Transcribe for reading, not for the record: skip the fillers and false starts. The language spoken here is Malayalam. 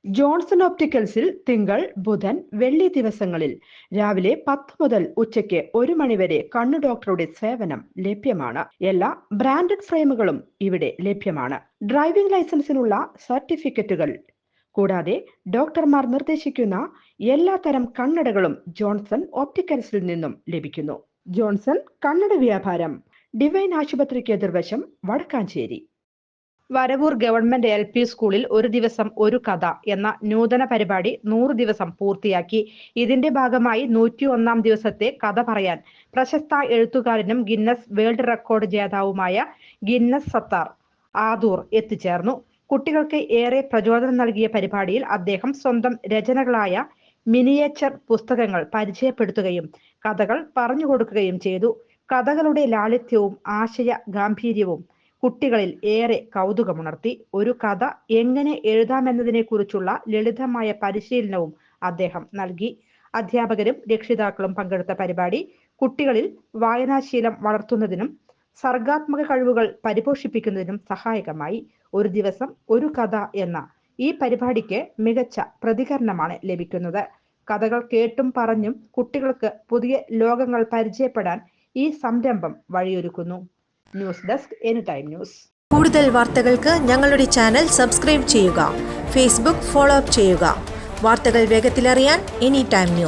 ജോൺസൺ ഓപ്റ്റിക്കൽസിൽ തിങ്കൾ, ബുധൻ, വെള്ളി ദിവസങ്ങളിൽ രാവിലെ 10 മുതൽ ഉച്ചയ്ക്ക് 1 മണിവരെ കണ്ണു ഡോക്ടറുടെ സേവനം ലഭ്യമാണ്. എല്ലാ ബ്രാൻഡഡ് ഫ്രെയിമുകളും ഇവിടെ ലഭ്യമാണ്. ഡ്രൈവിംഗ് ലൈസൻസിനുള്ള സർട്ടിഫിക്കറ്റുകൾ കൂടാതെ ഡോക്ടർമാർ നിർദ്ദേശിക്കുന്ന എല്ലാത്തരം കണ്ണടകളും ജോൺസൺ ഓപ്റ്റിക്കൽസിൽ നിന്നും ലഭിക്കുന്നു. ജോൺസൺ കണ്ണട വ്യാപാരം, ഡിവൈൻ ആശുപത്രിക്ക് എതിർവശം, വടക്കാഞ്ചേരി. വരവൂർ ഗവൺമെന്റ് LP സ്കൂളിൽ ഒരു ദിവസം ഒരു കഥ എന്ന നൂതന പരിപാടി 100 ദിവസം പൂർത്തിയാക്കി. ഇതിന്റെ ഭാഗമായി 101 ദിവസത്തെ കഥ പറയാൻ പ്രശസ്ത എഴുത്തുകാരനും ഗിന്നസ് വേൾഡ് റെക്കോർഡ് ജേതാവുമായ ഗിന്നസ് സത്താർ ആദൂർ എത്തിച്ചേർന്നു. കുട്ടികൾക്ക് ഏറെ പ്രചോദനം നൽകിയ പരിപാടിയിൽ അദ്ദേഹം സ്വന്തം രചനകളായ മിനിയേച്ചർ പുസ്തകങ്ങൾ പരിചയപ്പെടുത്തുകയും കഥകൾ പറഞ്ഞുകൊടുക്കുകയും ചെയ്തു. കഥകളുടെ ലാളിത്യവും ആശയ ഗാംഭീര്യവും കുട്ടികളിൽ ഏറെ കൗതുകമുണർത്തി. ഒരു കഥ എങ്ങനെ എഴുതാമെന്നതിനെ കുറിച്ചുള്ള ലളിതമായ പരിശീലനവും അദ്ദേഹം നൽകി. അധ്യാപകരും രക്ഷിതാക്കളും പങ്കെടുത്ത പരിപാടി കുട്ടികളിൽ വായനാശീലം വളർത്തുന്നതിനും സർഗാത്മക കഴിവുകൾ പരിപോഷിപ്പിക്കുന്നതിനും സഹായകമായി. ഒരു ദിവസം ഒരു കഥ എന്ന ഈ പരിപാടിക്ക് മികച്ച പ്രതികരണമാണ് ലഭിക്കുന്നത്. കഥകൾ കേട്ടും പറഞ്ഞും കുട്ടികൾക്ക് പുതിയ ലോകങ്ങൾ പരിചയപ്പെടാൻ ഈ സംരംഭം വഴിയൊരുക്കുന്നു. News desk anytime news. കൂടുതൽ വാർത്തകൾക്ക് ഞങ്ങളുടെ ചാനൽ സബ്സ്ക്രൈബ് ചെയ്യുക. ഫേസ്ബുക്ക് ഫോളോ അപ്പ് ചെയ്യുക. വാർത്തകൾ വേഗത്തിലറിയാൻ എനിടൈം ന്യൂസ്.